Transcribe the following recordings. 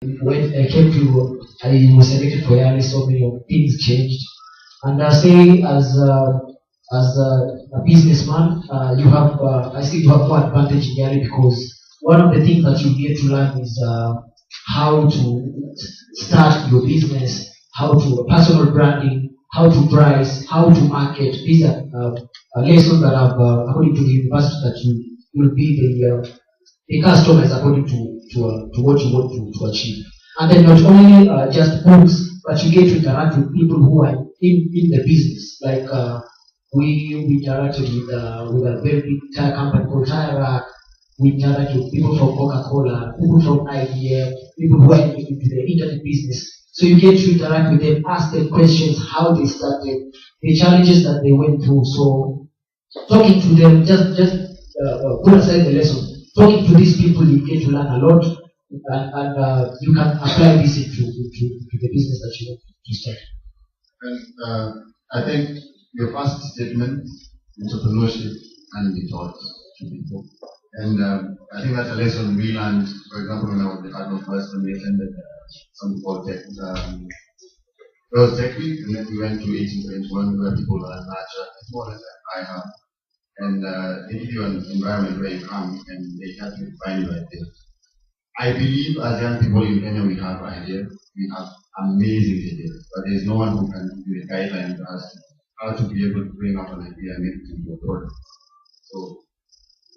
when I came to, I was selected for YALI, so many things changed. And I say, as a businessman, I see you have more advantage in YALI because one of the things that you get to learn is how to start your business, how to personal branding, how to price, how to market. These are lessons that have, according to the university, that you will be the customers according to what you want to achieve. And then not only just books, but you get to interact with people who are in the business. Like we interacted with a very big tire company called Tire Rack. We interacted with people from Coca-Cola, people from IBM, people who are into the internet business. So you get to interact with them, ask them questions, how they started, the challenges that they went through. So talking to them, just put aside the lesson. Talking to these people, you get to learn a lot, and you can apply this into the business that you want to start. And I think your first statement, entrepreneurship and the thoughts to people. And I think that's a lesson we learned, for example, when I was the Cardinal first, when we attended something called Tech. It was Tech Week, and then we went to 1821 where people are larger. It's more or less like I have. And they give you an environment where you come and they help you find your ideas. I believe as young people in Kenya we have ideas, we have amazing ideas, but there's no one who can give you the guidelines as to how to be able to bring up an idea and make it into a product. So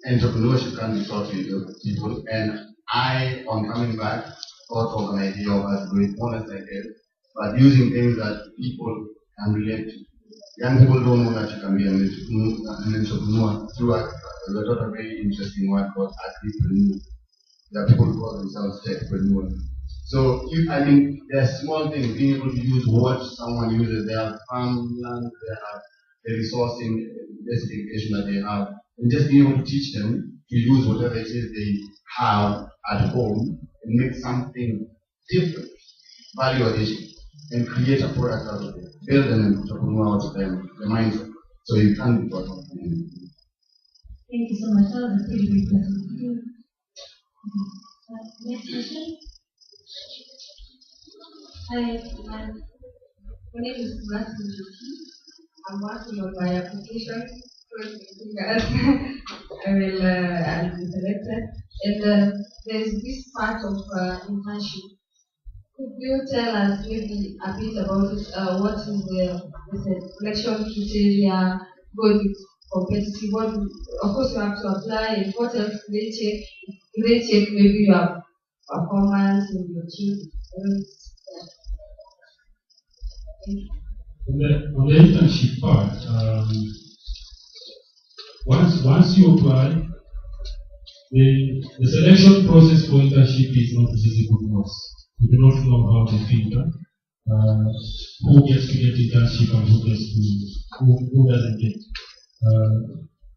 entrepreneurship can be taught to people, and I, on coming back, thought of an idea of us doing honest ideas, but using things that people can relate to. Young people don't know that you can be an entrepreneur through agriculture. We got a very interesting word called agripreneur. There are people who call themselves techpreneur. So, there are small things, being able to use what someone uses. They have farmland, they have the resourcing, basic education that they have, and just being able to teach them to use whatever it is they have at home and make something different, value addition, and create a product out of it. Build an entrepreneur out of them, the mindset, so you can be part of it. Thank you so much. That was a pretty great presentation. Next question. Hi, my name is Martin Joki. I'm working on my application. I'll be selected. And there's this part of internship. Could you tell us maybe a bit about it? What is the selection criteria? Good, competitive. What, of course, you have to apply. And what else do they check? Do they check maybe your performance in your team? On the internship part, once you apply, the selection process for internship is not visible to us. We do not know how to filter who gets to get internship and who doesn't get.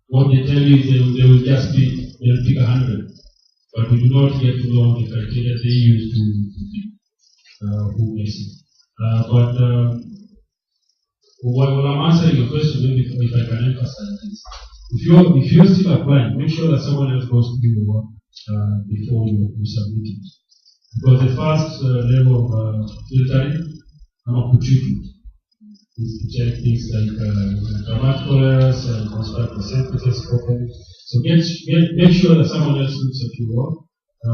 What they tell you is they'll pick 100, but we do not get to know the criteria they use to pick who gets it. While I'm answering your question, maybe if I can emphasize this, if you're still applying, make sure that someone else goes to do the work before you submit it. Because the first level of filtering and opportunity is to check things like grammatical errors and construct the sentences properly. So make sure that someone else looks at your work,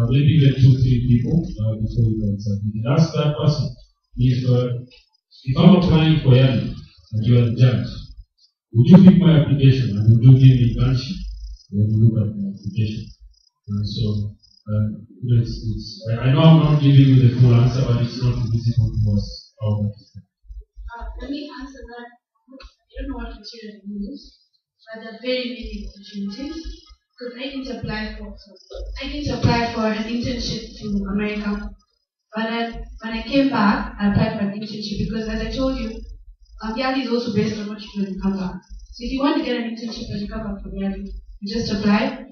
maybe get 2-3 people before you can submit it. Ask that person if I'm applying for YALI and you are the judge, would you pick my application and would you give me internship when you look at my application? I know I'm not giving you the full answer, but it's not visible to us how that is done. Let me answer that. I don't know what material to use, but there are very many opportunities. Because I didn't apply for an internship to America. But when I came back, I applied for an internship because, as I told you, YALI is also based on what you do when you come back. So if you want to get an internship when you come back from YALI, you just apply.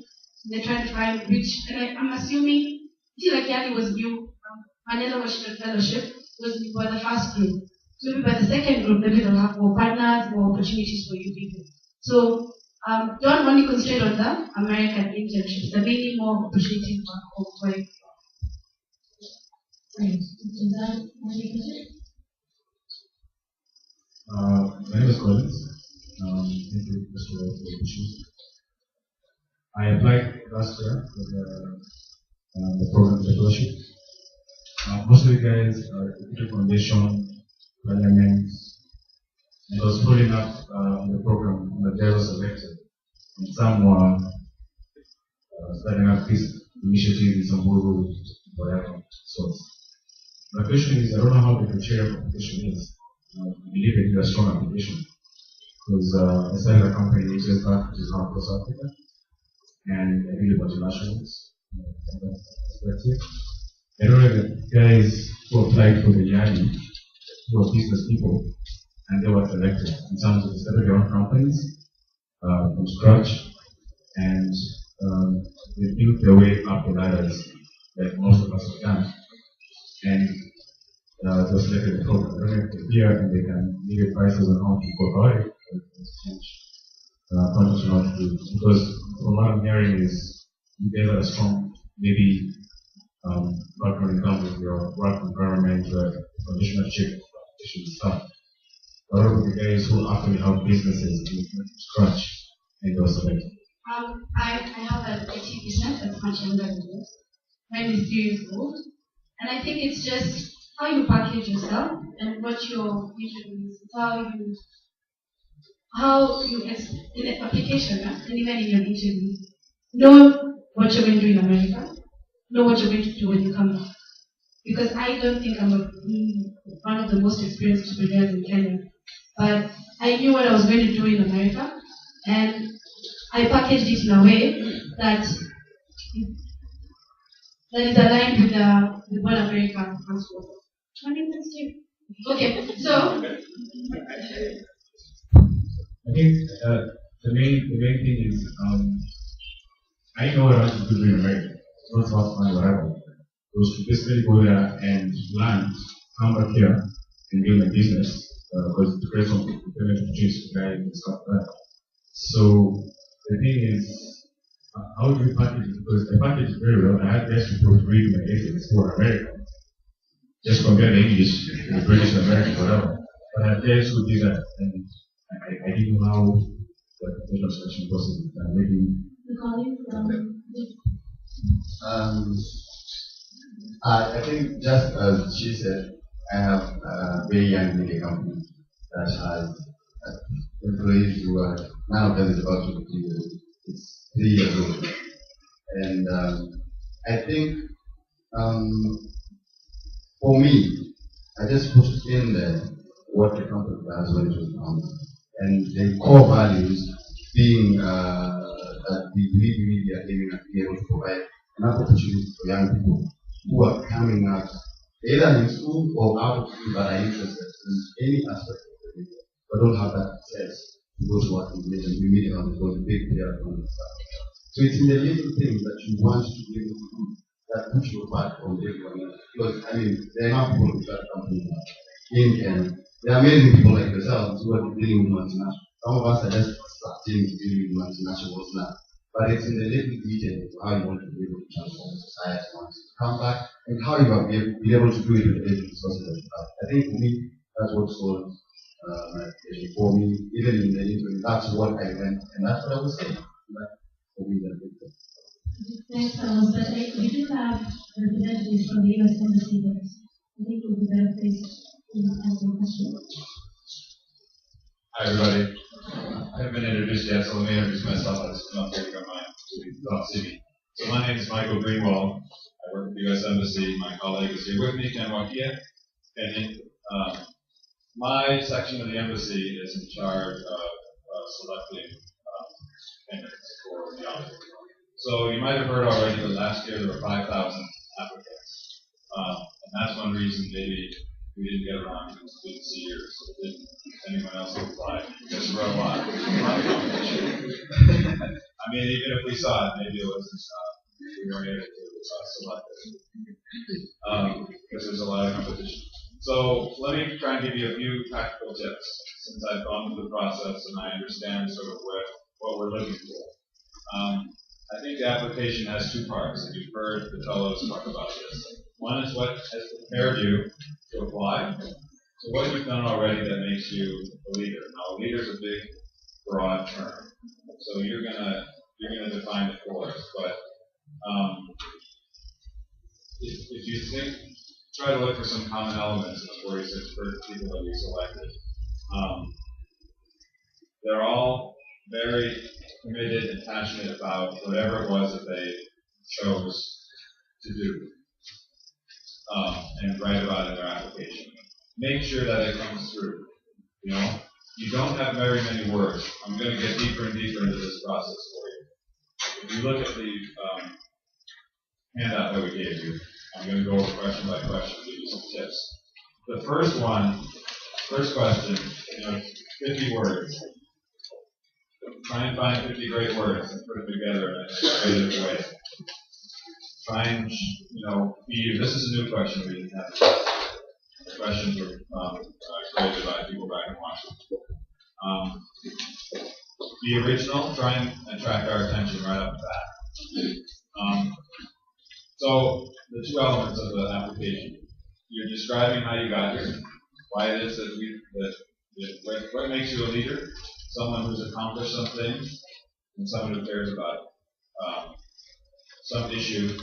They're trying to find which, and I'm assuming, like YALI was new, Manila Washington Fellowship was for the first group. So maybe by the second group, maybe they'll have more partners, more opportunities for you people. So don't only concentrate on the American internships. There may be more opportunities for you. Right. Is that any question? My name is Collins. Thank you, Mr. Rowe, for the opportunity. I applied last year for the program fellowship. Most of you guys are Equity Foundation, Parliament, and I was pulling up in the program that they were selected. And some were starting up this initiative in some rural, whatever sorts. My question is, I don't know how the criteria for application is. I believe it is a strong application because I started a company 8 years back, which is now across Africa, and I deal with multinationals from that perspective. I don't know if the guys who applied for the YALI, who are business people, and they were selected in terms of started their own companies from scratch, and they built their way up the ladders like most of us have done. And they were selected in the program. I don't know if they're here and they can give advices on how to go about it, or change content on how to do it. Because from what I'm hearing is you guys are strong, maybe background in terms of your work environment, conditional check, and stuff. A lot of the guys who actually have businesses from scratch and those selected. I have an IT business that's much younger than this. Mine is 3 years old. And I think it's just how you package yourself and what your vision is. How you in an application, and even in your interview, know what you're going to do in America, know what you're going to do when you come back. Because I don't think I'm one of the most experienced entrepreneurs in Kenya. But I knew what I was going to do in America, and I packaged it in a way that is aligned with what America stands for. Okay, so I think the main thing is I know what I want to do in America. It's not about fun whatever. It was to basically go there and learn, come back here and build a business because it creates some payment opportunities for guys and stuff like that. So the thing is, how do you package it? Because I package it very well. I had guys to read my essays for America. Just compare the English, the British, American, whatever. But I had guys who did that, and I didn't know how the application selection process is done. Maybe. I think just as she said, I have a very young media company that has employees who are, none of them is about to be 3 years old. It's 3 years old. And I think for me, I just put in there what the company does when it was founded. And the core values being that we believe we are aiming at being able to provide enough opportunities for young people who are coming out either in school or out of school but are interested in any aspect of the media but don't have that access to go to work in the media on the big player on the stuff. So it's in the little things that you want to be able to do that puts you apart from everyone else. Because I mean, there are now people who start companies in Kenya. There are amazing people like yourselves who are dealing with multinational. Some of us are just starting to deal with multinationals now. But it's in the little details of how you want to be able to transform society once you come back and how you are be able to do it with the basic resources that you have. I think for me, that's what sold my application for me. Even in the interview, that's what I went, and that's what I was saying. For me, that big thing. Thanks, Carlos. But we do have representatives from the U.S. Embassy that I think will be better placed to answer your question. Hi, everybody. I haven't been introduced yet, so let me introduce myself. I just come up here to come by to don't see me. So my name is Michael Greenwald. I work at the U.S. Embassy. My colleague is here with me, Ken Wakia. And my section of the embassy is in charge of selecting candidates for the office. So you might have heard already that last year there were 5,000 applicants. And that's one reason maybe we didn't get around to the years. So didn't anyone else apply? Because there were a lot of competition. I mean, even if we saw it, maybe it wasn't, we weren't able to select it. Because there's a lot of competition. So let me try and give you a few practical tips since I've gone through the process and I understand sort of what we're looking for. I think the application has two parts, and you've heard the fellows talk about this. One is what has prepared you to apply. So what you've done already that makes you a leader. Now, a leader is a big, broad term. So you're gonna define it for us. But if you think, try to look for some common elements in the 46 people that we selected. They're all very committed and passionate about whatever it was that they chose to do and write about in their application. Make sure that it comes through. You know, you don't have very many words. I'm going to get deeper and deeper into this process for you. If you look at the handout that we gave you, I'm going to go over question by question and give you some tips. The first question, 50 words. Try and find 50 great words and put them together in a creative way. Try and, be you. This is a new question we didn't have. The questions were created by people back in Washington. Be original. Try and attract our attention right off the bat. So the two elements of the application. You're describing how you got here, why it is that what makes you a leader, someone who's accomplished some things, and someone who cares about some issue.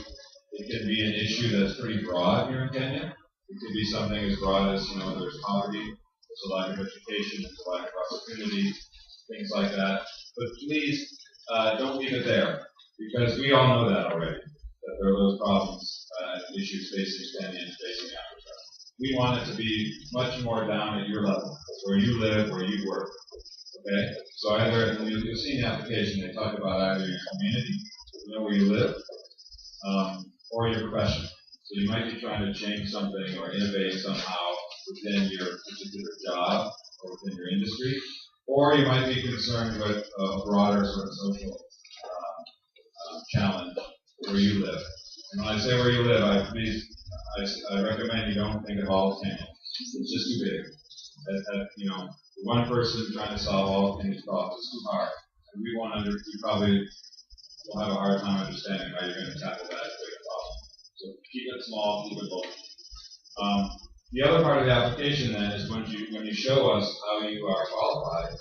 It can be an issue that's pretty broad here in Kenya. It could be something as broad as, there's poverty, there's a lack of education, there's a lack of opportunity, things like that. But please don't leave it there, because we all know that already, that there are those problems and issues facing Kenyans, facing Africa. We want it to be much more down at your level, where you live, where you work. Okay? So either, you'll see in the application, they talk about either your community, where you live, or your profession. So you might be trying to change something or innovate somehow within your particular job or within your industry, or you might be concerned with a broader sort of social challenge where you live. And when I say where you live, I recommend you don't think of all of Kenya. It's just too big. One person trying to solve all of Kenya's problems is too hard. And you probably will have a hard time understanding how you're going to tackle that big problem. So keep it small, keep it local. The other part of the application then is when you show us how you are qualified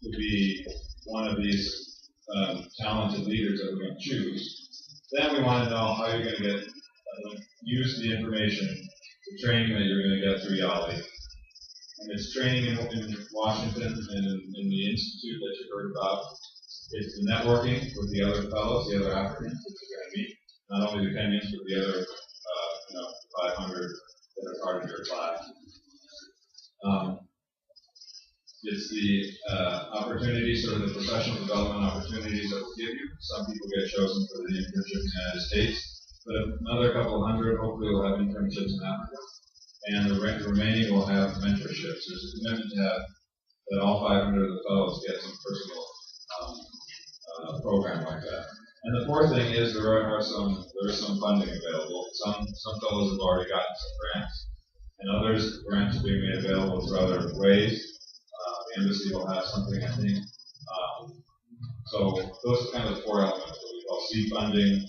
to be one of these talented leaders that we're going to choose, then we want to know how you're going to use the information, the training that you're going to get through YALI. And it's training in Washington and in the institute that you heard about. It's the networking with the other fellows, the other Africans that you're going to meet, not only the Kenyans, but the other 500 that are part of your class. It's the opportunities, sort of the professional development opportunities that we'll give you. Some people get chosen for the internship in the United States, but another couple hundred hopefully will have internships in Africa. And the remaining will have mentorships. There's a commitment to have that all 500 of the fellows get some personal program like that. And the fourth thing is there is some funding available. Some fellows have already gotten some grants, and others grants are being made available through other ways. The embassy will have something, I think. So those are kind of the four elements that we call seed funding,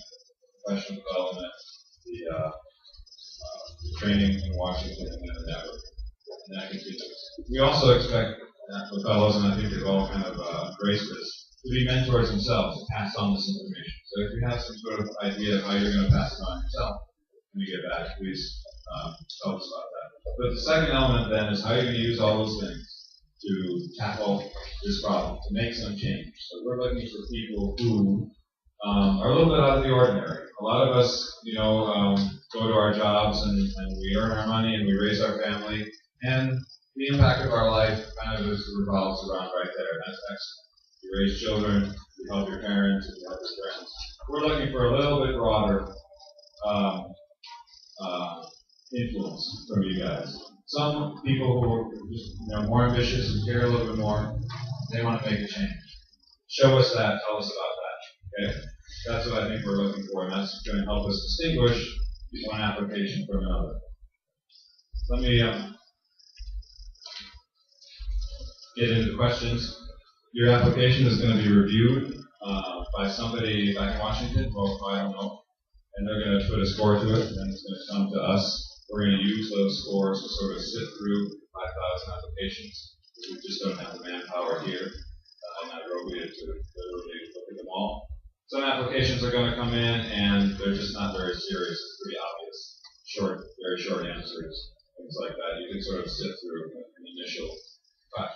professional development, the training in Washington, and then the network. And that continues. We also expect the fellows, and I think they've all kind of embraced this, to be mentors themselves, to pass on this information. So if you have some sort of idea of how you're going to pass it on yourself, when you get back, please tell us about that. But the second element then is how you're going to use all those things to tackle this problem, to make some change. So we're looking for people who are a little bit out of the ordinary. A lot of us, go to our jobs and we earn our money and we raise our family, and the impact of our life kind of revolves around right there. And that's excellent. You raise children, you help your parents, and you help your friends. We're looking for a little bit broader influence from you guys. Some people who are just, more ambitious and care a little bit more, they want to make a change. Show us that, tell us about that. Okay? That's what I think we're looking for, and that's going to help us distinguish one application from another. Let me get into questions. Your application is going to be reviewed by somebody back in Washington. Well, I don't know. and they're going to put a score to it, and it's going to come to us. We're going to use those scores to sort of sit through 5,000 applications. We just don't have the manpower here in Nairobi to literally look at them all. Some applications are going to come in, and they're just not very serious. It's pretty obvious. Very short answers, things like that. You can sort of sit through an initial cut.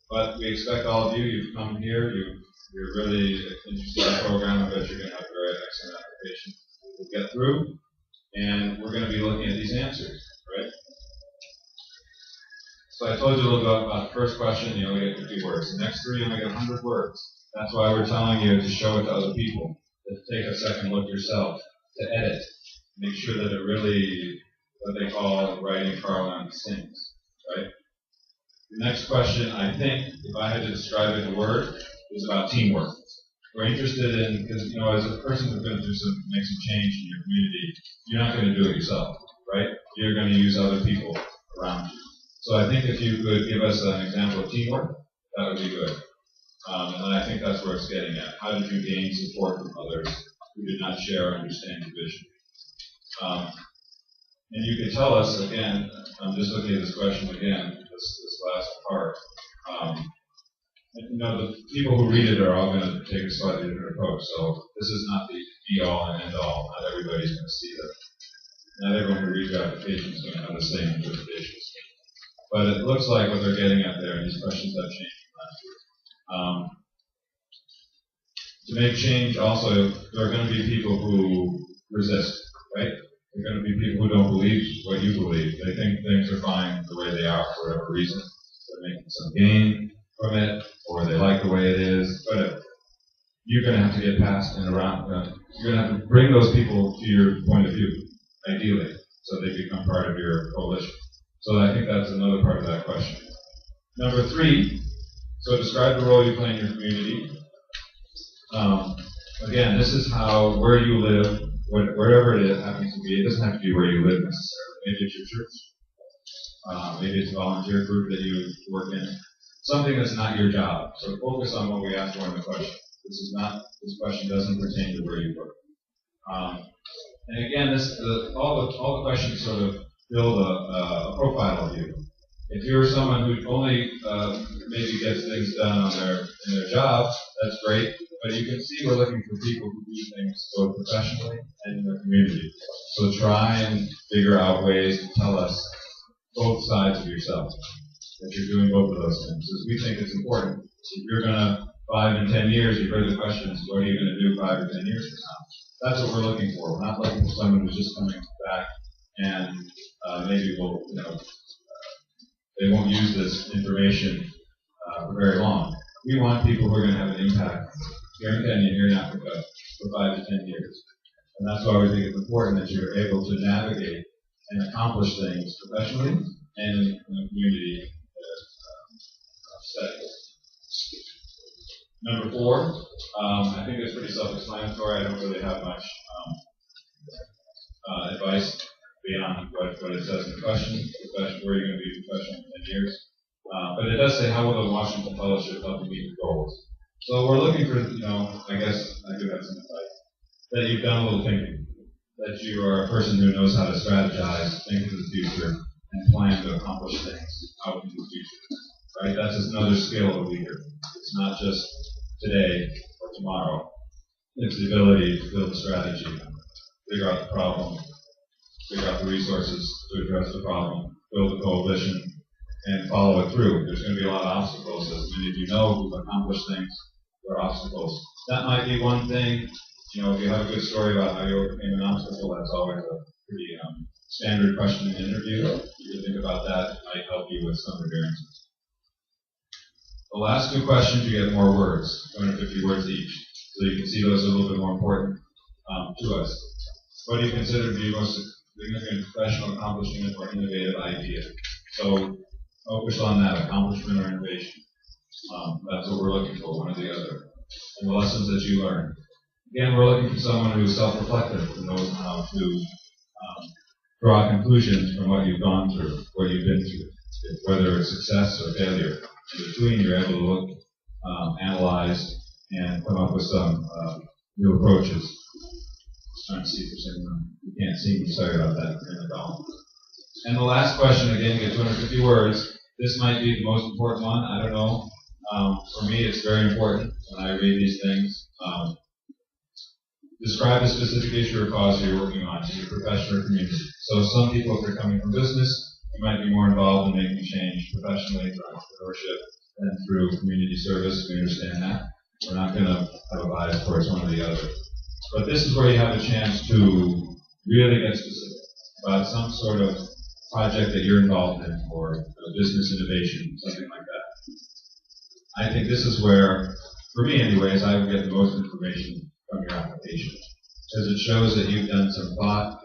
But we expect all of you, you've come here, you're really interested in the program. I bet you're going to have a very excellent application to get through. And we're going to be looking at these answers, right? So I told you a little bit about the first question, you only get 50 words. The next three, you only get 100 words. That's why we're telling you to show it to other people, to take a second look yourself, to edit, make sure that it really, what they call writing parlance, sings, right? The next question, I think, if I had to describe it in a word, is about teamwork. We're interested in, because, you know, as a person who's going to make some change in your community, you're not going to do it yourself, right? You're going to use other people around you. So I think if you could give us an example of teamwork, that would be good. And I think that's where it's getting at. How did you gain support from others who did not share or understand your vision? And you can tell us, again, I'm just looking at this question again, this last part. You know, the people who read it are all going to take a slightly different approach. So this is not the be-all and end-all. Not everybody's going to see that. Not everyone who reads your application is going to have the same interpretation. But it looks like what they're getting at there, and these questions have changed from last year. To make change, also, there are going to be people who resist, right? There are going to be people who don't believe what you believe. They think things are fine the way they are for whatever reason. They're making some gain from it, or they like the way it is, whatever. You're going to have to get past and around. You're going to have to bring those people to your point of view, ideally, so they become part of your coalition. So I think that's another part of that question. Number 3, so describe the role you play in your community. Again, this is how, where you live, wherever it happens to be, it doesn't have to be where you live necessarily. Maybe it's your church. Maybe it's a volunteer group that you work in. Something that's not your job. So focus on what we asked for in the question. This question doesn't pertain to where you work. And again, all the questions sort of build a profile of you. If you're someone who only maybe gets things done in their job, that's great. But you can see we're looking for people who do things both professionally and in their community. So try and figure out ways to tell us both sides of yourself, that you're doing both of those things. Because we think it's important. If you're going to, 5 and 10 years, you've heard the questions, what are you going to do 5 or 10 years from now? That's what we're looking for. We're not looking for someone who's just coming back and maybe they won't use this information for very long. We want people who are going to have an impact here in Kenya, here in Africa, for 5 to 10 years. And that's why we think it's important that you're able to navigate and accomplish things professionally and in a community setting. Number 4, I think it's pretty self-explanatory. I don't really have much advice beyond what it says in the question. Where are you going to be professional in 10 years? But it does say, how will the Washington Fellowship help you meet your goals? So we're looking for, I guess I do have some advice, that you've done a little thinking, that you are a person who knows how to strategize, think into the future, and plan to accomplish things out into the future. Right? That's just another skill of a leader. It's not just today or tomorrow. It's the ability to build a strategy, figure out the problem, figure out the resources to address the problem, build a coalition, and follow it through. There's going to be a lot of obstacles, as many of you know who've accomplished things. There are obstacles. That might be one thing. If you have a good story about how you overcame an obstacle, that's always a pretty standard question in an interview. You can think about that. It might help you with some of your answers. The last 2 questions, you get more words, 250 words each. So you can see those are a little bit more important to us. What do you consider to be your most significant professional accomplishment or innovative idea? So focus on that, accomplishment or innovation. That's what we're looking for, one or the other. And the lessons that you learned. Again, we're looking for someone who's self-reflective, who knows how to draw conclusions from what you've gone through, what you've been through, whether it's success or failure. In between, you're able to look, analyze, and come up with some new approaches. Just trying to see if there's anyone who can't see me. Sorry about that. In the call. And the last question, again, get 250 words. This might be the most important one. I don't know. For me, it's very important when I read these things. Describe a specific issue or cause you're working on in your profession or community. So some people, if they're coming from business, you might be more involved in making change professionally through entrepreneurship and through community service. We understand that. We're not going to have a bias towards one or the other. But this is where you have a chance to really get specific about some sort of project that you're involved in or business innovation, something like that. I think this is where, for me anyways, I would get the most information from your application, because it shows that you've done some thought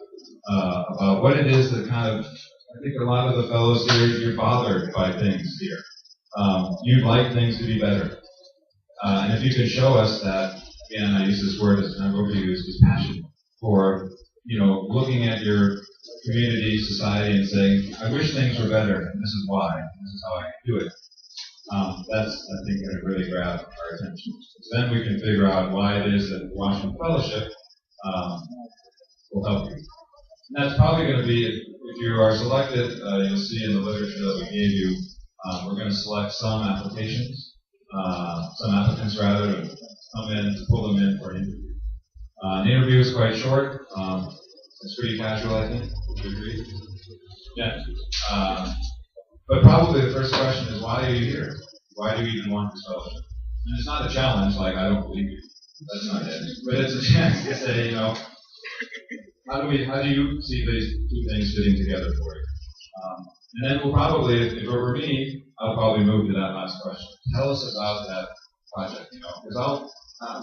about what it is that kind of, I think a lot of the fellows here, you're bothered by things here. You'd like things to be better. And if you can show us that, again, I use this word as I'm going to use, is passion for, looking at your community, society, and saying, I wish things were better, and this is why, and this is how I can do it. That's, I think, going to really grab our attention. So then we can figure out why it is that the Washington Fellowship will help you. And that's probably going to be, if you are selected, you'll see in the literature that we gave you, we're going to select some applications, some applicants rather, to come in, to pull them in for an interview. The interview is quite short. It's pretty casual, I think. Would you agree? Yeah. But probably the first question is, why are you here? Why do you even want this fellowship? And it's not a challenge, like, I don't believe you. That's not it. But it's a chance to say, how do you see these two things fitting together for you? And then we'll probably, if it were me, I'll probably move to that last question. Tell us about that project, because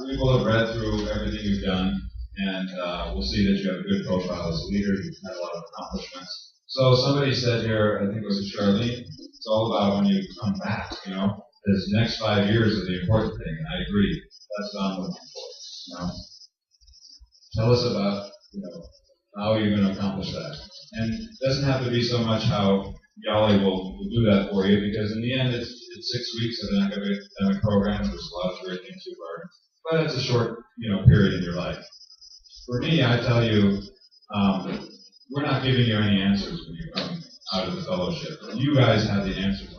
we will have read through everything you've done, and we'll see that you have a good profile as a leader. You've had a lot of accomplishments. So somebody said here, I think it was Charlene, it's all about when you come back, this next 5 years are the important thing, and I agree. That's what I'm looking for, Tell us about, how you're going to accomplish that. And it doesn't have to be so much how YALI will do that for you, because in the end, it's 6 weeks of an academic program. There's a lot of great things you've learned, but it's a short, period in your life. For me, I tell you, we're not giving you any answers when you're coming out of the fellowship. You guys have the answers